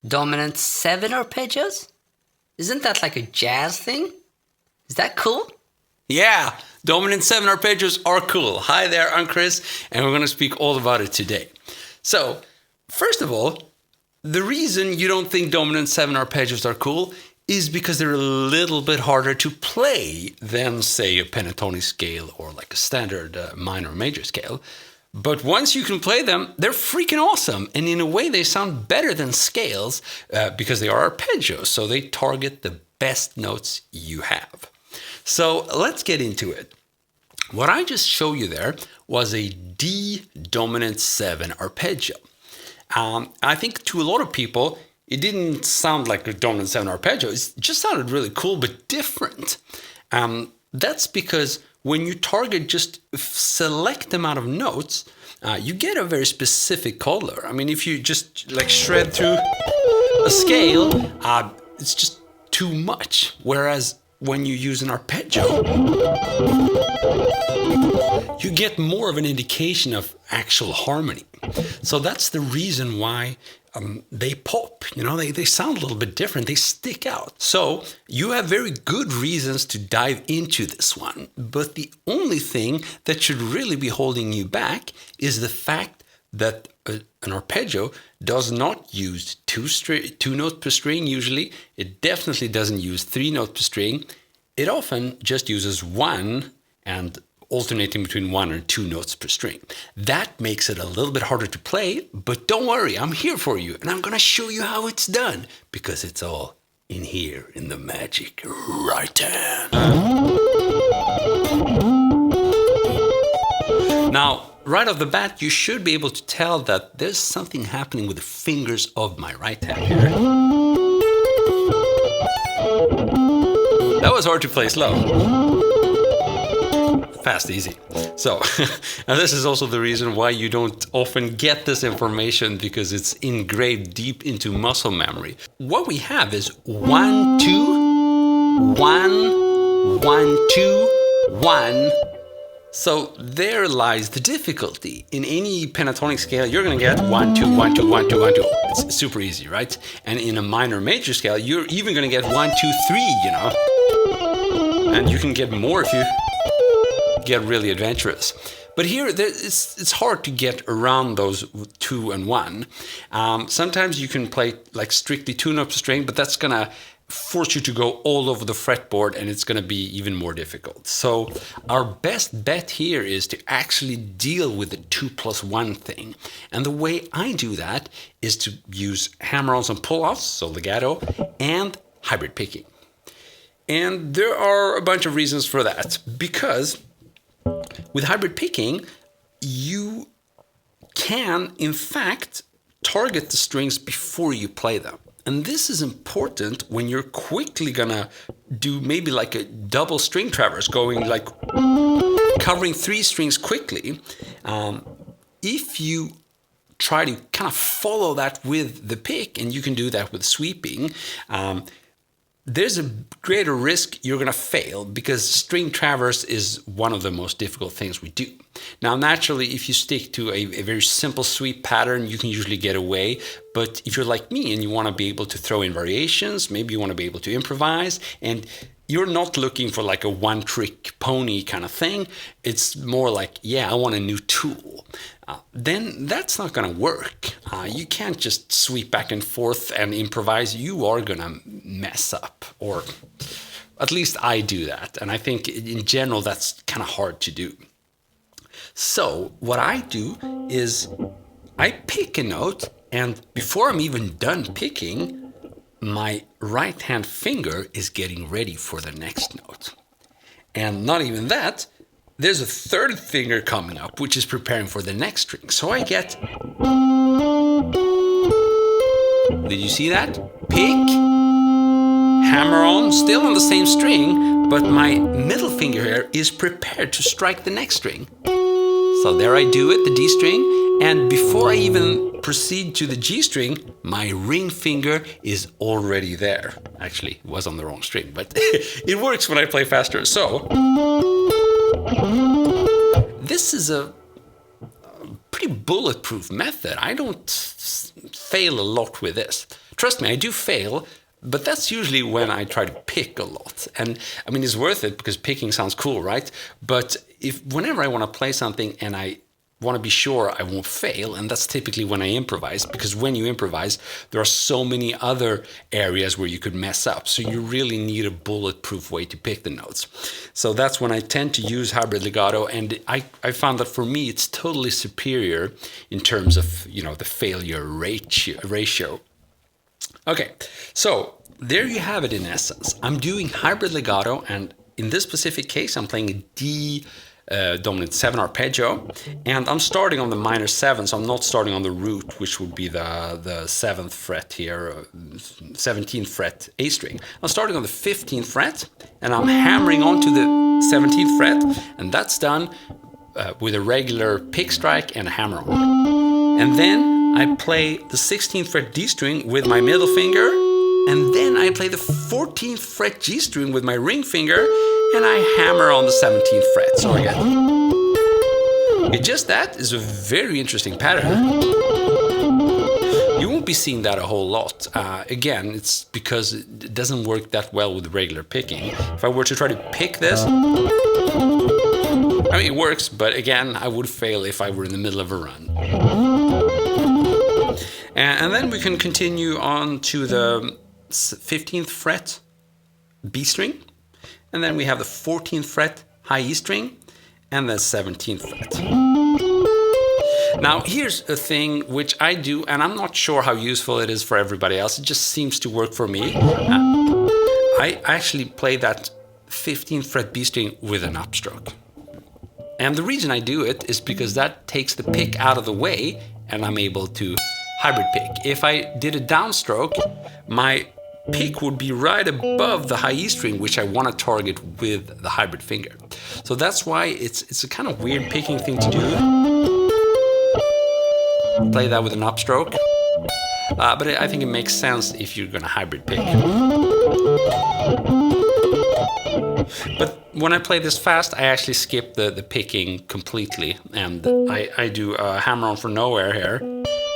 Dominant 7 arpeggios? Isn't that like a jazz thing? Is that cool? Yeah, dominant 7 arpeggios are cool. Hi there, I'm Chris, and we're going to speak all about it today. So, first of all, the reason you don't think dominant 7 arpeggios are cool is because they're a little bit harder to play than, say, a pentatonic scale or like a standard minor or major scale. But once you can play them, they're freaking awesome. And in a way, they sound better than scales because they are arpeggios. So they target the best notes you have. So let's get into it. What I just showed you there was a D dominant 7 arpeggio. I think to a lot of people, it didn't sound like a dominant 7 arpeggio. It just sounded really cool, but different. That's because when you target just a select amount of notes, you get a very specific color. I mean, if you just like shred through a scale, it's just too much. Whereas when you use an arpeggio, you get more of an indication of actual harmony. So that's the reason why they pop. You know, they sound a little bit different. They stick out. So you have very good reasons to dive into this one. But the only thing that should really be holding you back is the fact that an arpeggio does not use two notes per string usually. It definitely doesn't use 3 notes per string. It often just uses 1 and alternating between 1 and 2 notes per string. That makes it a little bit harder to play, but don't worry, I'm here for you, and I'm gonna show you how it's done, because it's all in here, in the magic right hand. Now, right off the bat, you should be able to tell that there's something happening with the fingers of my right hand here. That was hard to play slow. Fast, easy. So, and this is also the reason why you don't often get this information, because it's engraved deep into muscle memory. What we have is 1, 2, 1, 1, 2, 1. So there lies the difficulty. In any pentatonic scale, you're going to get 1, 2, 1, 2, 1, 2, 1, 2. It's super easy, right? And in a minor major scale, you're even going to get 1, 2, 3, you know. And you can get more if you get really adventurous. But here, it's hard to get around those 2 and 1. Sometimes you can play like strictly 2 notes per string, but that's going to force you to go all over the fretboard, and it's going to be even more difficult. So our best bet here is to actually deal with the 2 plus 1 thing. And the way I do that is to use hammer-ons and pull-offs, so legato, and hybrid picking. And there are a bunch of reasons for that, because with hybrid picking, you can, in fact, target the strings before you play them. And this is important when you're quickly gonna do maybe like a double string traverse, going like covering 3 strings quickly. If you try to kind of follow that with the pick, and you can do that with sweeping, there's a greater risk you're going to fail, because string traverse is one of the most difficult things we do. Now, naturally, if you stick to a very simple sweep pattern, you can usually get away. But if you're like me and you want to be able to throw in variations, maybe you want to be able to improvise, and you're not looking for like a one-trick pony kind of thing. It's more like, yeah, I want a new tool. Then that's not going to work. You can't just sweep back and forth and improvise. You are going to mess up, or at least I do that. And I think in general, that's kind of hard to do. So what I do is I pick a note, and before I'm even done picking, my right hand finger is getting ready for the next note. And not even that, there's a third finger coming up, which is preparing for the next string. So I get... Did you see that? Pick, hammer on, still on the same string, but my middle finger here is prepared to strike the next string. So there I do it, the D string, and before I even proceed to the G string, my ring finger is already there. Actually, it was on the wrong string, but it works when I play faster. So this is a pretty bulletproof method. I don't fail a lot with this. Trust me, I do fail, but that's usually when I try to pick a lot. And I mean, it's worth it because picking sounds cool, right? But whenever I want to play something and I want to be sure I won't fail, and that's typically when I improvise, because when you improvise, there are so many other areas where you could mess up. So you really need a bulletproof way to pick the notes. So that's when I tend to use Hybrid Legato, and I found that for me, it's totally superior in terms of, you know, the failure ratio. Okay, so there you have it in essence. I'm doing Hybrid Legato, and in this specific case, I'm playing a D dominant 7 arpeggio, and I'm starting on the minor 7, so I'm not starting on the root, which would be the 7th fret here, 17th fret A string. I'm starting on the 15th fret, and I'm hammering onto the 17th fret, and that's done with a regular pick strike and a hammer on. And then I play the 16th fret D string with my middle finger, and then I play the 14th fret G string with my ring finger, and I hammer on the 17th fret. So again, just that is a very interesting pattern. You won't be seeing that a whole lot. Again, it's because it doesn't work that well with regular picking. If I were to try to pick this, I mean, it works, but again, I would fail if I were in the middle of a run. And then we can continue on to the 15th fret B string. And then we have the 14th fret high E string and the 17th fret. Now, here's a thing which I do, and I'm not sure how useful it is for everybody else. It just seems to work for me. I actually play that 15th fret B string with an upstroke. And the reason I do it is because that takes the pick out of the way, and I'm able to hybrid pick. If I did a downstroke, my pick would be right above the high E string, which I want to target with the hybrid finger. So that's why it's a kind of weird picking thing to do. Play that with an upstroke. But I think it makes sense if you're going to hybrid pick. But when I play this fast, I actually skip the picking completely. And I do a hammer on for nowhere here.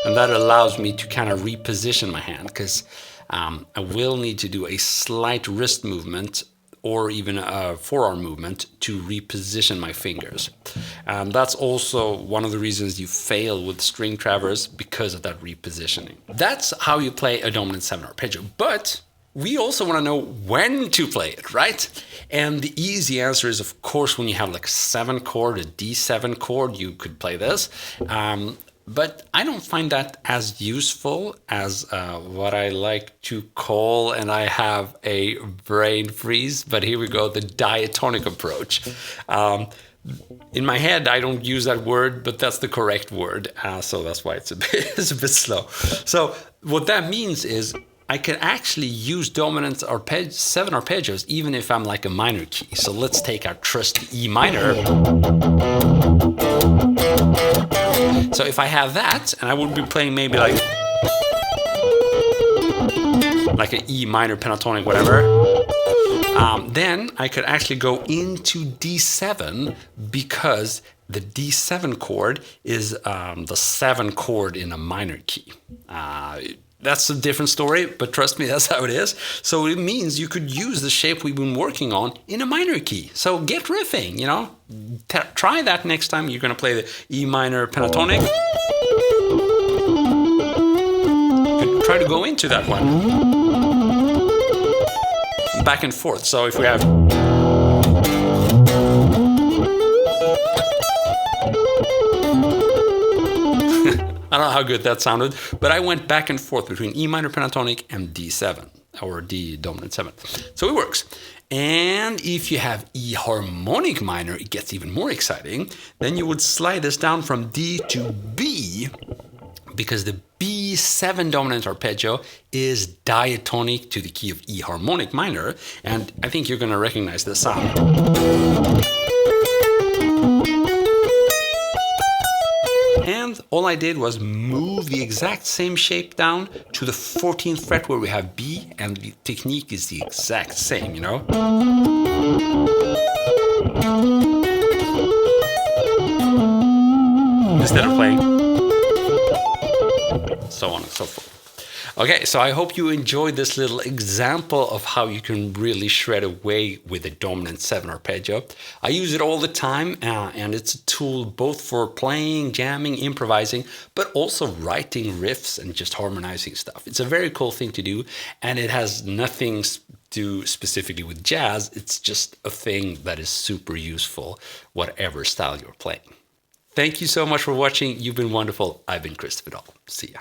And that allows me to kind of reposition my hand, because I will need to do a slight wrist movement or even a forearm movement to reposition my fingers. That's also one of the reasons you fail with string traverse, because of that repositioning. That's how you play a dominant 7 arpeggio. But we also want to know when to play it, right? And the easy answer is, of course, when you have like a 7 chord, a D7 chord, you could play this. But I don't find that as useful as what I like to call, and I have a brain freeze, but here we go, the diatonic approach. In my head, I don't use that word, but that's the correct word. So that's why it's a bit slow. So what that means is I can actually use dominant 7 arpeggios even if I'm like a minor key. So let's take our trusty E minor. So if I have that, and I would be playing maybe like an E minor pentatonic, whatever, then I could actually go into D7, because the D7 chord is the 7 chord in a minor key. That's a different story, but trust me, that's how it is. So it means you could use the shape we've been working on in a minor key. So get riffing, you know. Try that next time you're going to play the E minor pentatonic. You could try to go into that one. Back and forth. So if we have... I don't know how good that sounded, but I went back and forth between E minor pentatonic and D7, or D dominant 7. So it works. And if you have E harmonic minor, it gets even more exciting. Then you would slide this down from D to B, because the B7 dominant arpeggio is diatonic to the key of E harmonic minor. And I think you're going to recognize the sound. And all I did was move the exact same shape down to the 14th fret where we have B, and the technique is the exact same, you know? The instead of playing. So on and so forth. Okay, so I hope you enjoyed this little example of how you can really shred away with a dominant 7 arpeggio. I use it all the time, and it's a tool both for playing, jamming, improvising, but also writing riffs and just harmonizing stuff. It's a very cool thing to do, and it has nothing to do specifically with jazz. It's just a thing that is super useful, whatever style you're playing. Thank you so much for watching. You've been wonderful. I've been Christopher Dahl. See ya.